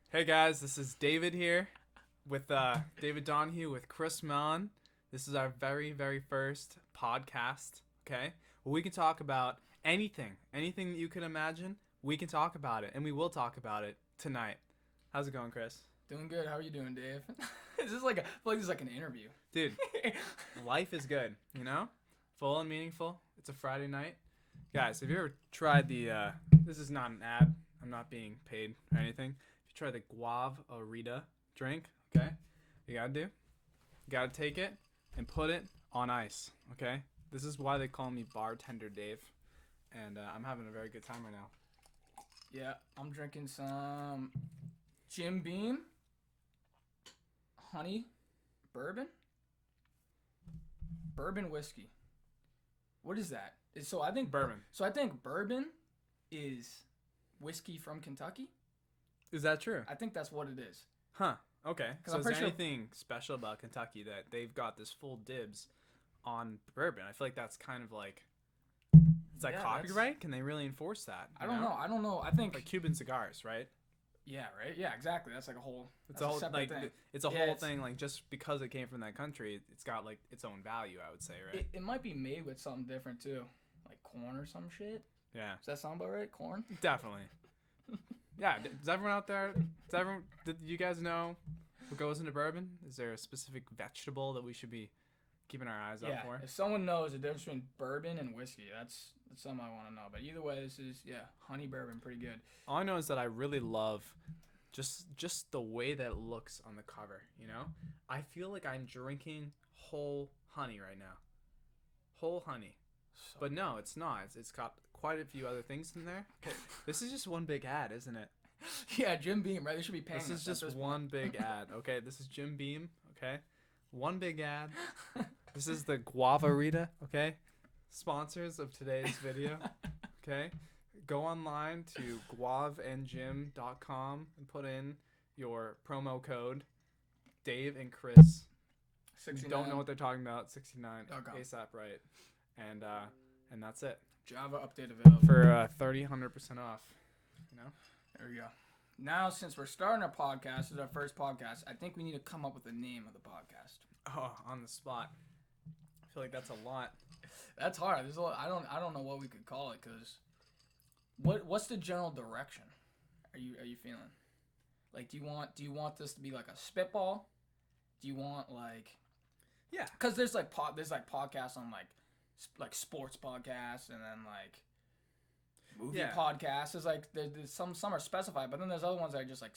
Hey guys, this is David here with David Donahue with Chris Mon. This is our very first podcast. Okay, well, we can talk about anything that you can imagine. We can talk about it, and we will talk about it tonight. How's it going, Chris? Doing good. How are you doing, Dave? Is this like I feel like this is like an interview. Dude, life is good. You know, full and meaningful. It's a Friday night, guys. Have you ever tried the? This is not an ad. I'm not being paid or anything. Try the guava drink. Okay, you gotta take it and put it on ice. Okay, this is why they call me bartender Dave, and I'm having a very good time right now. Yeah, I'm drinking some Jim Beam honey bourbon whiskey. What is that? So I think Bourbon. So I think bourbon is whiskey from Kentucky. Is that true? I think that's what it is. Huh. Okay. So I'm is there pretty sure- anything special about Kentucky that they've got this full dibs on bourbon? I feel like that's kind of like it's like Yeah, copyright. Can they really enforce that? I don't know. I think Like Cuban cigars, right? yeah, right. Yeah, exactly. That's like a whole. It's That's a whole separate like thing. it's a Yeah, whole it's- thing. Like just because it came from that country, it's got like its own value. I would say, right? It might be made with something different too, like corn or some shit. Yeah, Does that sound about right? Corn. definitely. Yeah. Does everyone out there? Did you guys know what goes into bourbon? Is there a specific vegetable that we should be keeping our eyes out Yeah, for? if someone knows the difference between bourbon and whiskey, that's something I want to know. But either way, this is honey bourbon, pretty good. All I know is that I really love just the way that it looks on the cover. You know, I feel like I'm drinking whole honey right now. Whole honey. So, But no, it's not. It's got quite a few other things in there. This is just one big ad, isn't it? yeah, Jim Beam, right? They should be paying. This is us at just this one big ad. Okay, this is Jim Beam. Okay, one big ad. point. This is the Guava Rita. Okay, sponsors of today's video. Okay, go online to guavandjim.com and put in your promo code Dave and Chris. You 69. don't know what they're talking about. 69 .com. ASAP right, and that's it Java update available. for 100% off. You know. There we go. Now, since we're starting our podcast, this is our first podcast. I think we need to come up with the name of the podcast. Oh, on the spot. I feel like that's a lot. That's hard. There's a lot, I don't know what we could call it because what's the general direction? Are you feeling? Like, do you want this to be like a spitball? Do you want like Yeah. Because there's podcasts on like sports podcasts and then like movie Yeah. podcasts. There's like there's some are specified, but then there's other ones that are just like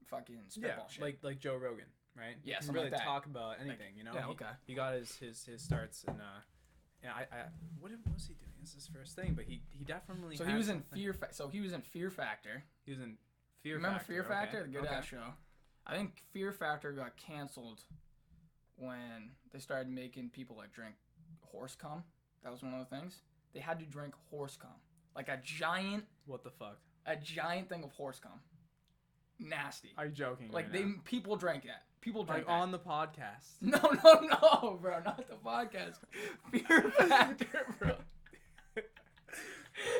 fucking spitball shit. like Joe Rogan, right? Yeah, He can something really like that. talk about anything, you know. yeah, He- okay. He got his starts in yeah, what was he doing? This is his first thing, but he definitely. So had he was in something. Fear. So he was in Fear Factor. He was in Fear Remember Factor. Fear Factor, okay. the good okay. ass show. I think Fear Factor got canceled when they started making people like drink horse cum. That was one of the things. They had to drink horse cum, like a giant What the fuck? thing of horse cum. Nasty. Are you joking? Like right now? people drank that. People drank like that. on the podcast. No, bro, not the podcast. Fear Factor, bro.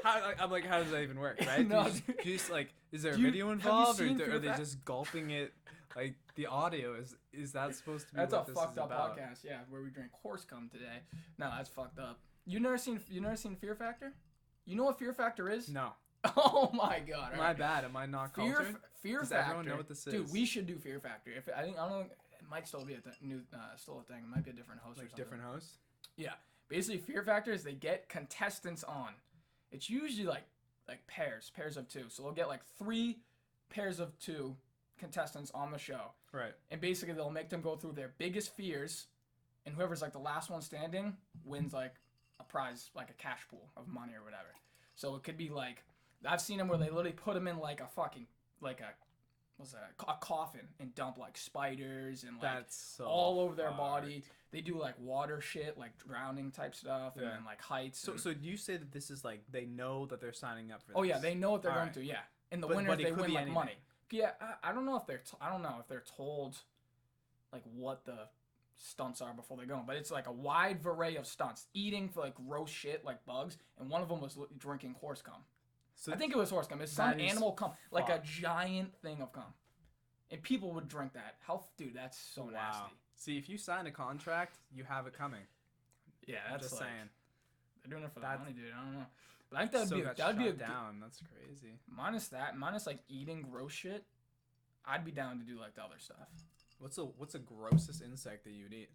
I'm like, how does that even work, right? No, do you just like, is there a do you- video have you involved, or seen are Fear they Fac- just gulping it? Like the audio is that supposed to be? That's a what this fucked is up about? podcast. Yeah, where we drink horse cum today. No, that's fucked up. You never seen Fear Factor? You know what Fear Factor is? No, Oh my god. my bad. Am I not cultured? Fear Does Factor. everyone know what this is? Dude, we should do Fear Factor. If I don't know, it might still be still a thing. It might be a different host or Like something. different hosts. Yeah. Basically, Fear Factor is they get contestants on. It's usually like pairs of two. So they'll get like 3 pairs of 2 contestants on the show. Right. And basically they'll make them go through their biggest fears, and whoever's like the last one standing wins like a prize, like a cash pool of money or whatever. So it could be like, I've seen them where they literally put them in like a fucking, like a coffin and dump like spiders and like That's so all over their fucked. body. They do like water shit, like drowning type stuff, and Yeah. then like heights. So and- so do you say that this is like they know that they're signing up for? oh this? yeah, they know what they're going Alright. to. Yeah, and the But- winners but it they could win be like anything. money. Yeah, I don't know if they're I don't know if they're told like what the stunts are before they go, but it's like a wide array of stunts, eating for like gross shit like bugs, and one of them was drinking horse cum. So I think it was horse cum. It's some that is animal cum, like a fucked. giant thing of cum. And people would drink that. Dude, that's so nasty. See, if you sign a contract, you have it coming. Yeah, I'm that's just like, saying. they're doing it for the That's- money, dude. I don't know. But I think that'd be a good, down. That's crazy. minus like eating gross shit. I'd be down to do like the other stuff. What's the grossest insect that you'd eat?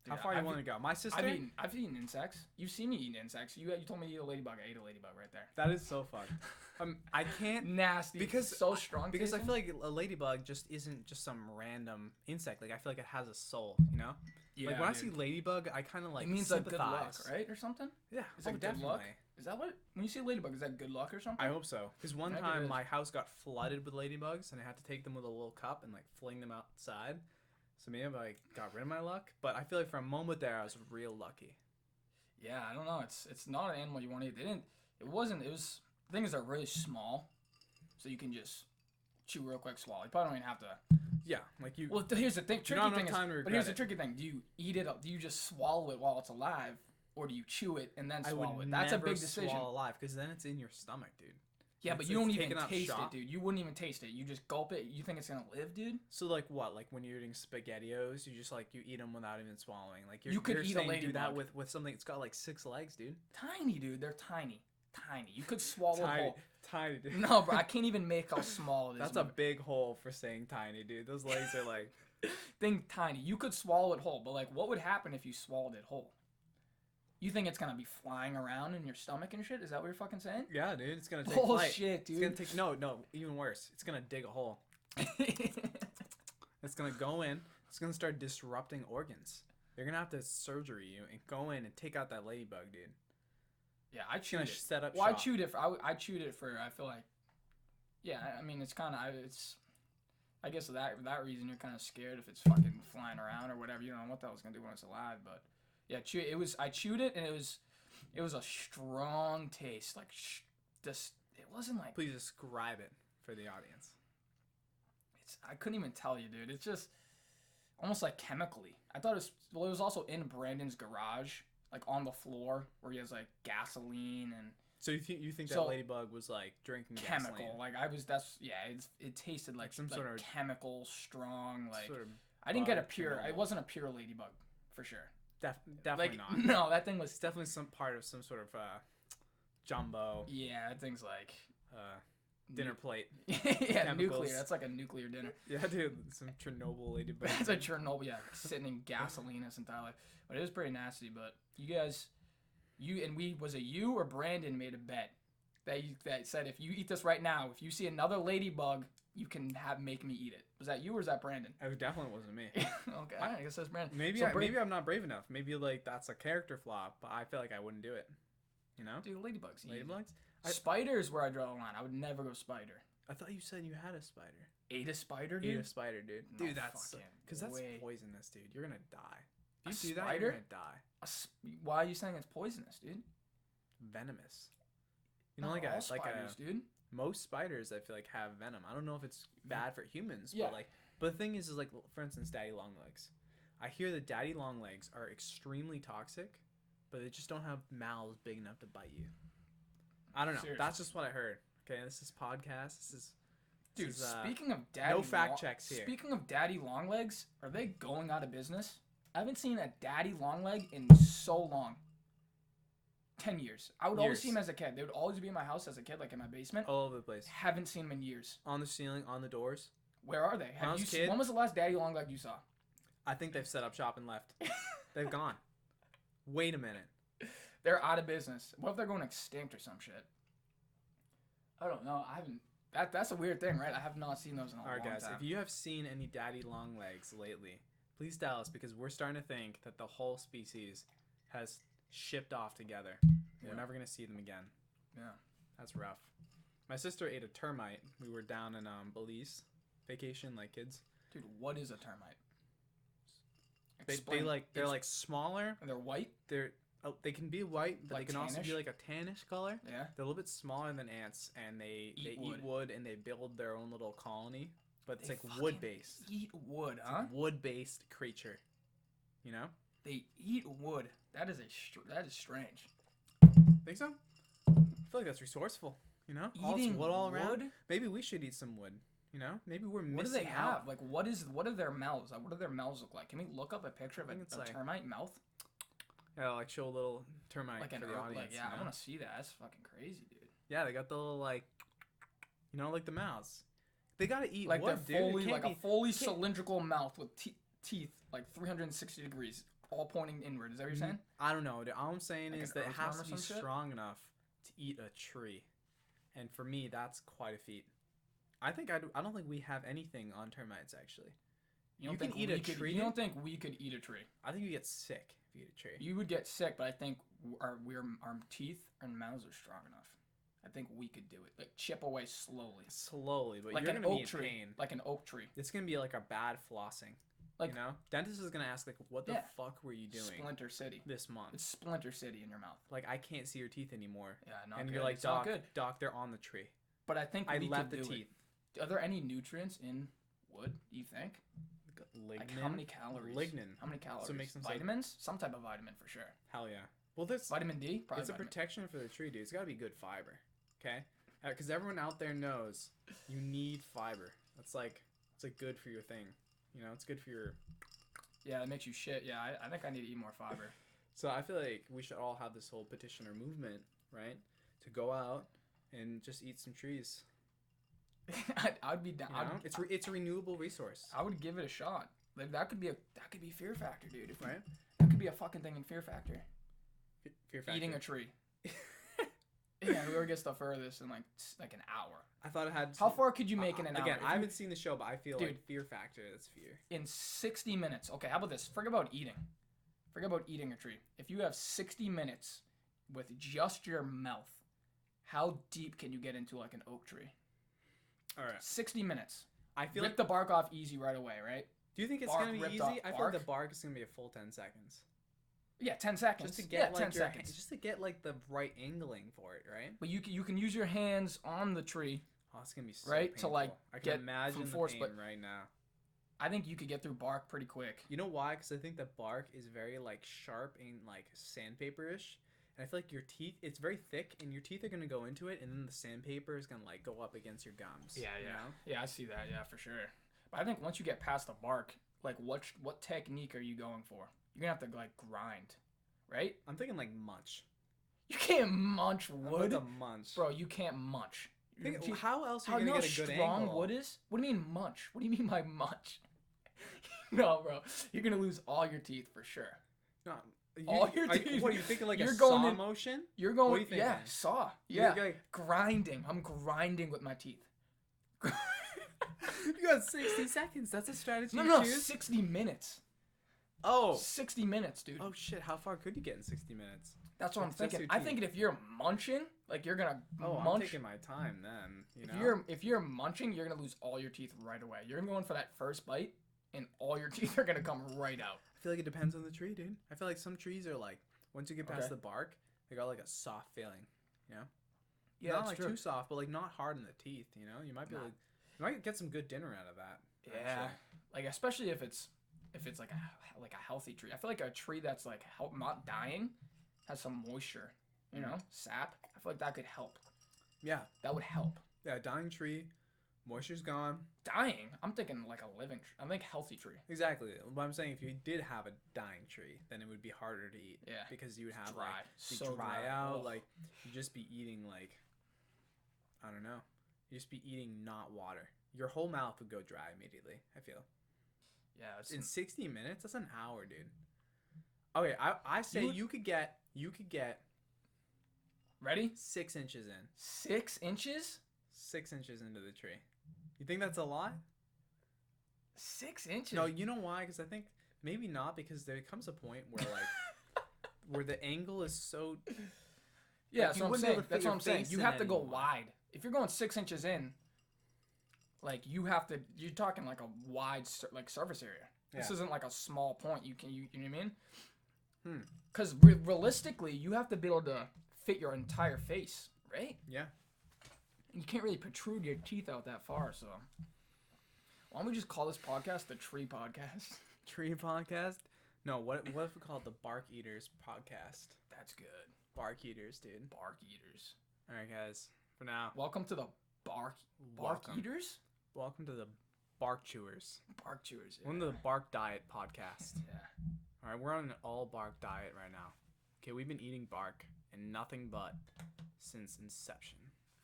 How Dude, far do you want to go? My sister. I've eaten insects. You've seen me eating insects. You told me to eat a ladybug. I ate a ladybug right there. That is so fun. I can't Nasty because so strong. because tasting. I feel like a ladybug just isn't just some random insect. Like I feel like it has a soul, you know? yeah, Like when I dude. see ladybug, I kind of like it means like good luck, sympathize. right, or something. Yeah, Is that good luck? Is that what when you see a ladybug? Is that good luck or something? I hope so. Because one Maybe it time is. my house got flooded with ladybugs, and I had to take them with a little cup and like fling them outside. So maybe I got rid of my luck, but I feel like for a moment there I was real lucky. Yeah, I don't know. It's not an animal you want to eat. It was. The thing is they're really small, so you can just chew real quick, swallow. You probably don't even have to. Yeah, like you. Well, here's the thing. You don't Tricky thing have is, time to but here's the regret tricky thing. Do you eat it? Do you just swallow it while it's alive, or do you chew it and then I swallow would it? That's a never big decision. swallow alive because then it's in your stomach, dude. Yeah, but It's- you don't it's even taken up taste shop. it, dude. You wouldn't even taste it. You just gulp it. You think it's gonna live, dude? So like what? Like when you're eating SpaghettiOs, you just like you eat them without even swallowing. Like You could you're eat a saying do that ladybug. with something that's got like 6 legs, dude. Tiny, dude. They're tiny. You could swallow it whole. Tiny, dude. No, bro. I can't even make how small it is. That's a big hole for saying tiny, dude. Those legs are like. Think tiny. You could swallow it whole, but like, what would happen if you swallowed it whole? You think it's gonna be flying around in your stomach and shit? Is that what you're fucking saying? Yeah, dude. It's gonna take Oh flight. shit, It's gonna dude. take no. Even worse. It's gonna dig a hole. It's gonna go in. It's gonna start disrupting organs. They're gonna have to surgery you and go in and take out that ladybug, dude. Yeah, I It's chewed gonna it. set up Well, I shop. chewed it. I chewed it for. I feel like. Yeah, I mean, it's kind of. It's. I guess for that reason you're kind of scared if it's fucking flying around or whatever. You don't know what that was gonna do when it's alive, but yeah, it was. I chewed it and it was a strong taste. Like this, it wasn't like. Please describe it for the audience. I couldn't even tell you, dude. It's just almost like chemically. I thought it was also in Brandon's garage, like on the floor where he has like gasoline and So you think that So- ladybug was like drinking chemical. gasoline? Like it tasted like some sort of- chemical, strong. Like Sort of I didn't get a bug, pure. It Chernobyl. wasn't a pure ladybug, for sure. Definitely Like not. no, that thing was. It's definitely some part of some sort of jumbo Yeah, that thing's like. dinner plate. yeah, chemicals. nuclear. That's like a nuclear dinner. Yeah, dude, some Chernobyl ladybug. It's like Chernobyl, yeah, sitting in gasoline his entire life. But it was pretty nasty. But you guys, was it you or Brandon made a bet that said if you eat this right now, if you see another ladybug, you can make me eat it. Was that you or was that Brandon? It definitely wasn't me. Okay, I guess that's Brandon. Maybe So maybe I'm not brave enough. Maybe like that's a character flaw, but I feel like I wouldn't do it. You know? Dude, ladybugs. easy. Ladybugs? Spiders where I draw the line. I would never go spider. I thought you said you had a spider. Ate a spider, dude. Ate a spider, dude. No Dude, that's fucking because that's way. poisonous, dude. You're gonna die. A If you do that, spider? you're gonna die. Why are you saying it's poisonous, dude? Venomous. You know, Not like all a spiders, dude. most spiders I feel like have venom. I don't know if it's bad for humans, Yeah. but the thing is like for instance, daddy longlegs. I hear that daddy longlegs are extremely toxic, but they just don't have mouths big enough to bite you. I don't know. Seriously. That's just what I heard. Okay, this is podcast. This is Dude, is, speaking of daddy, no fact checks here. Speaking of daddy longlegs, are they going out of business? I haven't seen a daddy longleg in so long. 10 years. I would always Years. see them as a kid. They would always be in my house as a kid, like in my basement. all over the place. Haven't seen them in years. On the ceiling, on the doors. Where are they? When I was a kid- When was the last daddy longleg you saw? I think they've set up shop and left. They've gone. Wait a minute. They're out of business. What if they're going extinct or some shit? I don't know. I haven't. That's a weird thing, right? I have not seen those in a All right, long guys. time. If you have seen any daddy longlegs lately, please tell us because we're starting to think that the whole species has shipped off together. Yeah. We're never gonna see them again. Yeah. That's rough. My sister ate a termite. We were down in Belize, vacation like kids. Dude, what is a termite? They're like smaller. They're white. They can be white, but Like they can also be tannish? like a tannish color. Yeah. They're a little bit smaller than ants, and they Eat eat wood and they build their own little colony. But it's They like fucking wood based. Eat wood, huh? Wood based creature. You know? They eat wood. That is strange. Think so? I feel like that's resourceful. You know? Eating wood all around. wood? Maybe we should eat some wood. You know, maybe we're missing What do they have? out. Like, what are their mouths? What do their mouths look like? Can we look up a picture of I a think it's like- termite mouth? Yeah, like show a little termite Like for the audience. like, yeah, you I know? want to see that. That's fucking crazy, dude. Yeah, they got the little like, you know, like the mouse. They gotta eat Like wood, they're dude. It fully, can't like a be- fully can't- cylindrical mouth with teeth like 360 degrees, all pointing inward. Is that what you're saying? I don't know. Dude. All I'm saying Like is an that it earthworm has or to be some shit? strong enough to eat a tree, and for me, that's quite a feat. I don't think we have anything on termites actually. You can eat a tree, You don't dude? think we could eat a tree? I think you get sick if you eat a tree. You would get sick, but I think our teeth and mouths are strong enough. I think we could do it. Like chip away slowly, Slowly, but like you're an gonna be oak in tree, pain. like an oak tree. It's gonna be like a bad flossing. Like- you know, dentist is gonna ask like, "What the Yeah. fuck were you doing Splinter City. this month? It's Splinter City in your mouth. Like I can't see your teeth anymore." Yeah, not And good. you're like, It's not "Doc, good. doc, they're on the tree. But I think I we left could the do teeth. it. Are there any nutrients in wood? Do you think? Lignin. Like how many calories? Lignin. How many calories? So it makes them so- vitamins? Some type of vitamin for sure. Hell yeah. Well, this Vitamin D? Probably it's a vitamin. protection for the tree, dude. It's got to be good fiber, okay? Because everyone out there knows you need fiber. It's like good for your thing. You know, it's good for your. Yeah, that makes you shit. Yeah, I think I need to eat more fiber. So I feel like we should all have this whole petitioner movement, right? To go out and just eat some trees. I'd be down. You know? It's a renewable resource, I would give it a shot. Like that could be Fear Factor, dude. right? That could be a fucking thing in Fear Factor. Fear factor. Eating a tree. Yeah, whoever gets the furthest in like an hour. I thought it had. How far could you make in an hour? Again, If I you- haven't seen the show, but I feel Dude. like fear factor. That's fear. in 60 minutes. Okay, how about this? Forget about eating. Forget about eating a tree. If you have 60 minutes with just your mouth, how deep can you get into like an oak tree? All right. 60 minutes. I feel Rip like. the bark off easy right away, right? Do you think it's bark gonna be ripped easy? off I feel like bark. the bark is gonna be a full 10 seconds. Yeah, 10 seconds. Just to get 10 like your, seconds. just to get like the right angling for it, right? But you can use your hands on the tree. Oh, it's gonna be so Right, to, painful. like, I can get imagine from the force, pain but- right now. I think you could get through bark pretty quick. You know why? Because I think the bark is very like sharp and like sandpaper-ish, and I feel like your teeth. It's very thick, and your teeth are gonna go into it, and then the sandpaper is gonna like go up against your gums. You know? Yeah, I see that. Yeah, for sure. But I think once you get past the bark, like what technique are you going for? You're gonna have to like grind, right? I'm thinking like munch. You can't munch I'm wood, like a munch. bro. You can't munch. Think, You- how else are How you you know gonna how get a good strong angle? wood is? What do you mean munch? What do you mean by munch? No, bro. You're gonna lose all your teeth for sure. No, All your are you- teeth. What are you thinking? Like You're a going saw in- motion? You're going, What are you yeah, thinking? saw, You're yeah, like- grinding. I'm grinding with my teeth. You got 60 seconds. That's a strategy. No, you no, choose? 60 minutes. Oh. 60 minutes, dude. Oh shit! How far could you get in 60 minutes? That's what I'm That's thinking. your I teeth. think if you're munching, like you're gonna Oh, I'm munch. taking my time then. You know. If you're munching, you're gonna lose all your teeth right away. You're gonna go in for that first bite, and all your teeth are gonna come right out. I feel like it depends on the tree, dude. I feel like some trees are like once you get past Okay. the bark, they got like a soft feeling. You know. Yeah, not that's like true. too soft, but like not hard in the teeth. You know. You might be Nah. like, you might get some good dinner out of that. Yeah, actually. like especially if it's like a healthy tree. I feel like a tree that's like not dying has some moisture, you know, sap. I feel like that could help. Yeah. That would help. Yeah. Dying tree, moisture's gone. Dying, I'm thinking like a living tree. I'm like healthy tree. Exactly. What I'm saying, if you did have a dying tree, then it would be harder to eat. Yeah. Because you would have Dry. like be So dry dry. out, Ugh. like you'd just be eating like I don't know. You just be eating not water. Your whole mouth would go dry immediately. I feel. Yeah, it's In 60 minutes, that's an hour, dude. Okay, I say You- you could get ready. 6 inches in, 6 inches. 6 inches into the tree. You think that's a lot? 6 inches. No, you know why? Because I think maybe not, because there comes a point where like where the angle is so. Yeah, Like, that's you what I'm wouldn't be saying. able to fit That's your what I'm saying. face You in have to go anymore. wide. If you're going 6 inches in, like you have to. You're talking like a wide like surface area. This Yeah. isn't like a small point. You know what I mean? Hmm. Because realistically, you have to be able to fit your entire face, right? Yeah. You can't really protrude your teeth out that far. So why don't we just call this podcast the Tree Podcast? Tree podcast? No, what if we call it the Bark Eaters podcast? That's good. Bark Eaters, dude. Bark eaters. All right, guys. For now, Welcome to the bark welcome. eaters. Welcome to the Bark Chewers. Bark chewers. Yeah. Welcome to the Bark Diet podcast. Yeah. All right, we're on an all bark diet right now. Okay, we've been eating bark and nothing but since inception.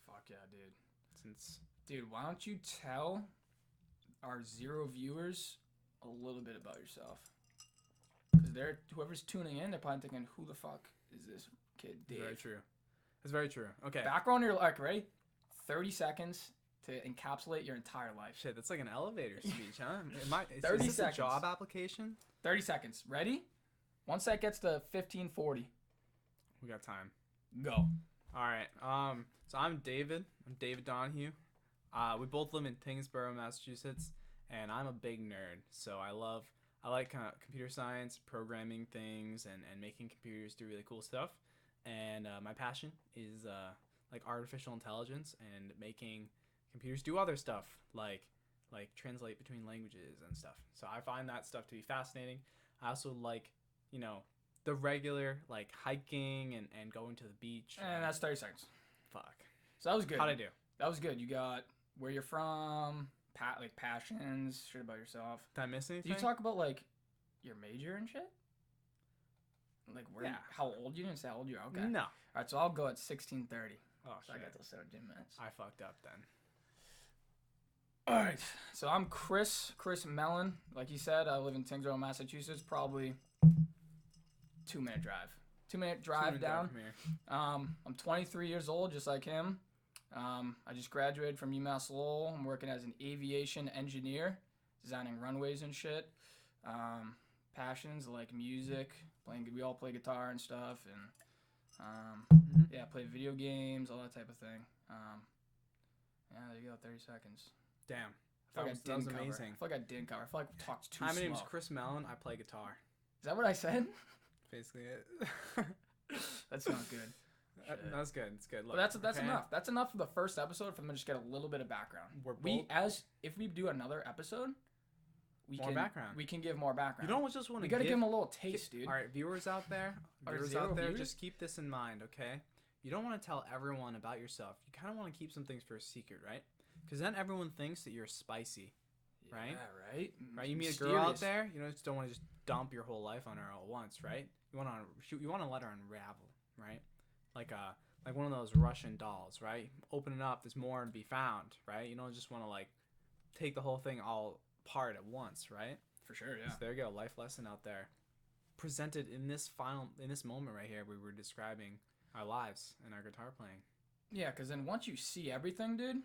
Fuck yeah, dude. Since Why don't you tell our 0 viewers a little bit about yourself? Because whoever's tuning in, they're probably thinking, who the fuck is this kid, Dave? Very true. It's very true. Okay. Background, you're like, ready? 30 seconds to encapsulate your entire life. Shit, that's like an elevator speech, huh? Is 30 this seconds. a job application? 30 seconds. Ready? Once that gets to 15:40, We got time. go. All right. So I'm David. I'm David Donahue. We both live in Tingsboro, Massachusetts, and I'm a big nerd. So I like computer science, programming things, and making computers do really cool stuff. And my passion is like artificial intelligence and making computers do other stuff, like translate between languages and stuff. So I find that stuff to be fascinating. I also like, the regular like hiking and going to the beach. And that's 30 seconds. Fuck. So that was good. How'd I do? That was good. You got where you're from, like passions, shit about yourself. Did I miss anything? Did you talk about like your major and shit? Like where? Yeah. How old? You didn't say how old you are. Okay. No. All right. So I'll go at 16:30. Oh So I shit. got those 17 minutes. I fucked up then. All right. So I'm Chris Mellon. Like you said, I live in Tingsboro, Massachusetts. Probably 2-minute drive. 2-minute drive down. From here. I'm 23 years old, just like him. I just graduated from UMass Lowell. I'm working as an aviation engineer, designing runways and shit. Passions like music, we all play guitar and stuff, and yeah, play video games, all that type of thing. Yeah, there you go, 30 seconds. Damn. I feel like That was I amazing. feel like I didn't cover. I feel like we talked too Hi, my slow. name's Chris Mellon. I play guitar. Is that what I said? Basically it. That's not good. That's good. It's good. Look, But that's okay? enough. That's enough for the first episode. For them to just get a little bit of background. If we do another episode, we can give more background. You don't just want to. We gotta give them a little taste, dude. All right, viewers out there, Our zero viewers? just keep this in mind, okay? You don't want to tell everyone about yourself. You kind of want to keep some things for a secret, right? Because then everyone thinks that you're spicy, right? Yeah, right. Right? You meet a girl out there, you just don't want to just dump your whole life on her all at once, right? You want to let her unravel, right? Like one of those Russian dolls, right? Open it up, there's more to be found, right? You don't just want to like take the whole thing all apart at once, right? For sure, yeah. So there you go, life lesson out there, presented in this moment right here, where we're describing our lives and our guitar playing. Yeah, because then once you see everything, dude,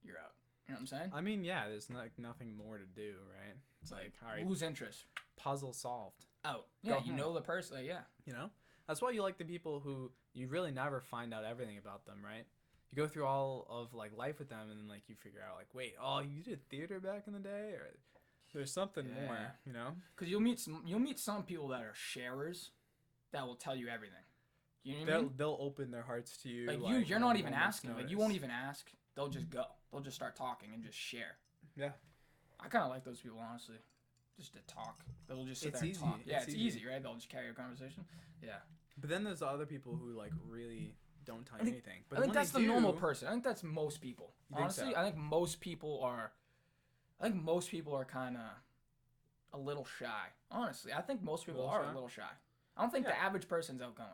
you're out. You know what I'm saying? I mean, yeah, there's nothing more to do, right? It's like, all right, lose interest. puzzle solved. Out. Yeah, Go you home. know the person. Like, yeah. That's why you like the people who you really never find out everything about them, right? You go through all of like life with them, and then like you figure out like, wait, oh, you did theater back in the day, or there's something more, Because you'll meet some people that are sharers, that will tell you everything. You know what I mean? They'll open their hearts to you. Like you're not even asking. Notice. Like you won't even ask. They'll just go. They'll just start talking and just share. Yeah. I kind of like those people, honestly. Just to talk. They'll just sit there and talk. Yeah, it's easy, right? They'll just carry a conversation. Yeah. But then there's the other people who like really don't tell you anything. But I think when that's they the do, normal person. I think that's most people. You think Honestly, so? I think most people are kind of a little shy. Honestly, I think most people are a little shy. I don't think the average person's outgoing.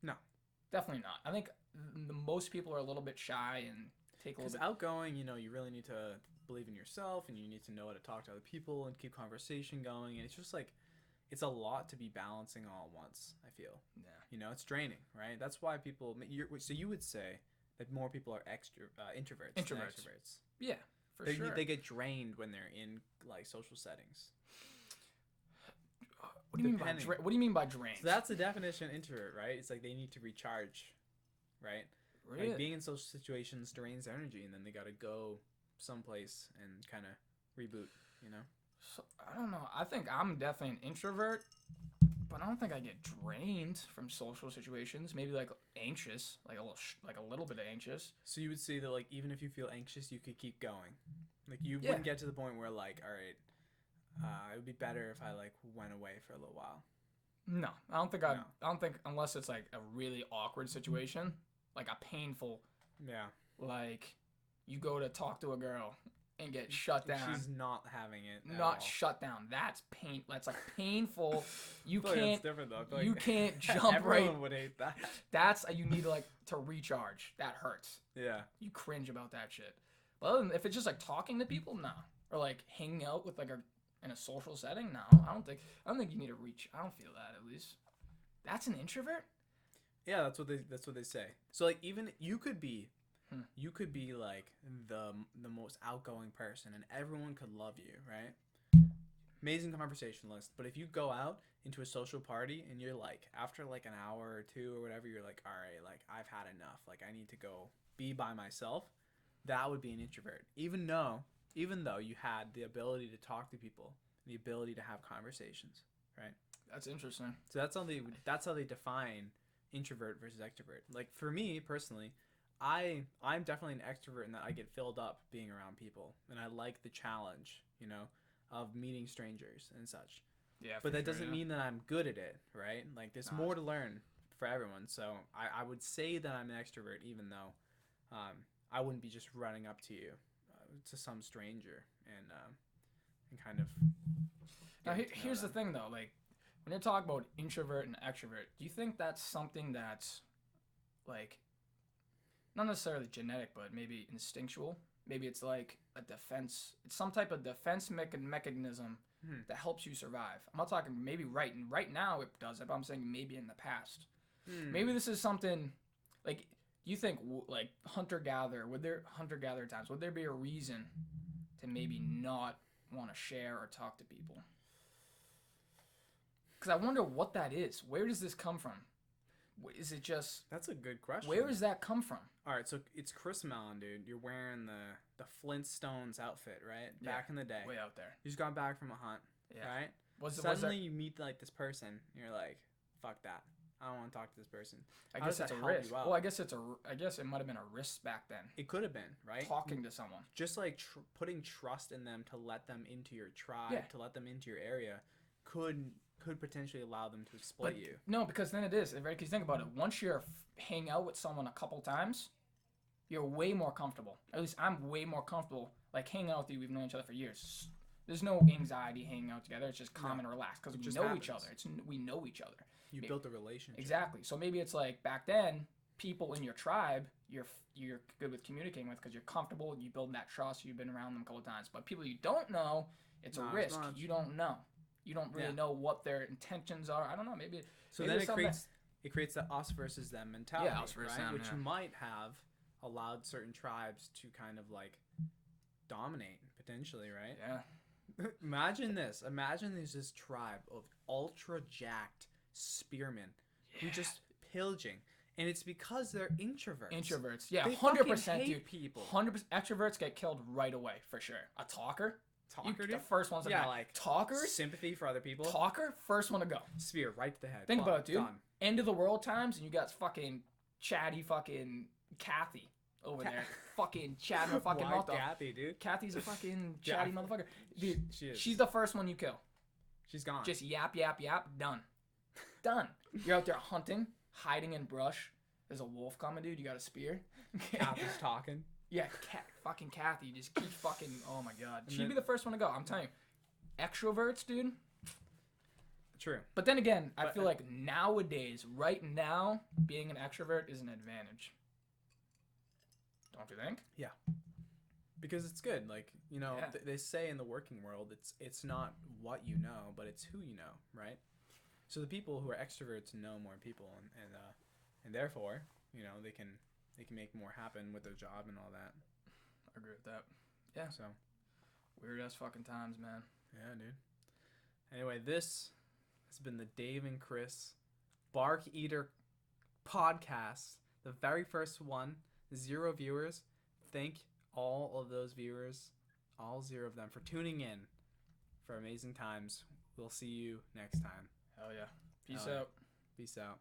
No. Definitely not. I think most people are a little bit shy and take a little bit. Because outgoing, you really need to believe in yourself, and you need to know how to talk to other people and keep conversation going. And it's just like, it's a lot to be balancing all at once, I feel. Yeah. It's draining, right? That's why people. So you would say that more people are introverts. Than extroverts. Yeah, for sure. They get drained when they're in like social settings. What do you mean by drained? So that's the definition of introvert, right? It's like they need to recharge, right? Really? Like being in social situations drains energy, and then they got to go someplace and kind of reboot, So, I don't know. I think I'm definitely an introvert, but I don't think I get drained from social situations. Maybe like anxious, like a little bit anxious. So you would say that like even if you feel anxious, you could keep going. Like you wouldn't get to the point where like, all right, it would be better if I like went away for a little while. No, I don't think unless it's like a really awkward situation, like a painful, Yeah. like, You go to talk to a girl and get shut down. She's not having it. Not shut down. That's pain. That's like painful. You I feel like can't. that's different though. You can't jump everyone right. would hate that. That's you need to to recharge. That hurts. Yeah. You cringe about that shit. But other than, if it's just like talking to people, no. Or like hanging out with in a social setting, no. I don't think you need to reach. I don't feel that at least. That's an introvert. Yeah, that's what they say. So like even you could be like the most outgoing person and everyone could love you, right? Amazing conversationalist. But if you go out into a social party and you're like after like an hour or two or whatever, you're like, all right, like I've had enough. Like I need to go be by myself. That would be an introvert. Even though you had the ability to talk to people, the ability to have conversations, right? That's interesting. So that's how they define introvert versus extrovert. Like for me personally, I'm definitely an extrovert in that I get filled up being around people and I like the challenge, of meeting strangers and such. Yeah. But that doesn't mean that I'm good at it, right? Like there's No. more to learn for everyone. So I would say that I'm an extrovert even though I wouldn't be just running up to you to some stranger and kind of. Now here's the thing though, like when you're talking about introvert and extrovert, do you think that's something that's like not necessarily genetic, but maybe instinctual? Maybe it's like a defense. It's some type of defense mechanism that helps you survive. I'm not talking maybe right now it does it, but I'm saying maybe in the past. Maybe this is something like you think like hunter-gatherer times, would there be a reason to maybe not want to share or talk to people? Because I wonder what that is. Where does this come from? Is it just... That's a good question. Where does that come from? All right, so it's Chris Mellon, dude. You're wearing the Flintstones outfit, right? Yeah, back in the day. Way out there. You just got back from a hunt, right? Suddenly you meet like this person, and you're like, fuck that. I don't want to talk to this person. I guess it's a risk. Well, I guess it might have been a risk back then. It could have been, right? Talking to someone. Just like putting trust in them to let them into your tribe, to let them into your area, could potentially allow them to exploit you. No, because then it is, right? Because think about it. Once you're hang out with someone a couple times, you're way more comfortable. At least I'm way more comfortable. Like hanging out with you, we've known each other for years. There's no anxiety hanging out together. It's just calm and relaxed because we know each other. We know each other. You built a relationship. Exactly. So maybe it's like back then, people in your tribe, you're good with communicating with because you're comfortable. You build that trust. You've been around them a couple times. But people you don't know, it's a risk. You don't know. You don't really know what their intentions are. I don't know. Maybe. So then it creates the us versus them mentality, us versus right? them, Which might have allowed certain tribes to kind of like dominate potentially, right? Yeah. Imagine this. Imagine there's this tribe of ultra jacked spearmen who just pillaging, and it's because they're introverts. Introverts, yeah, they 100%, dude. People, 100%. Extroverts get killed right away for sure. A talker, dude? The first one's like talkers, sympathy for other people. Talker, first one to go. Spear right to the head. Think about it, dude. Done. End of the world times, and you got fucking chatty fucking Kathy over there, fucking chatting her fucking mouth off. Kathy, dude? Kathy's a fucking chatty motherfucker, dude. She is. She's the first one you kill. She's gone. Just yap, yap, yap. Done. Done. You're out there hunting, hiding in brush. There's a wolf coming, dude. You got a spear. Kathy's talking. Yeah, fucking Kathy just keeps fucking. Oh my god, she'd be the first one to go. I'm telling you, extroverts, dude. True. But then again, I feel like nowadays, right now, being an extrovert is an advantage. Don't you think? Yeah. Because it's good. Like, they say in the working world, it's not what you know, but it's who you know, right? So the people who are extroverts know more people, and therefore, they can make more happen with their job and all that. I agree with that. Yeah. So weird ass fucking times, man. Yeah, dude. Anyway, this has been the Dave and Chris Bark Eater podcast, the very first one, 0 viewers. Thank all of those viewers, all 0 of them, for tuning in for amazing times. We'll see you next time. Hell yeah. Peace out. Peace out.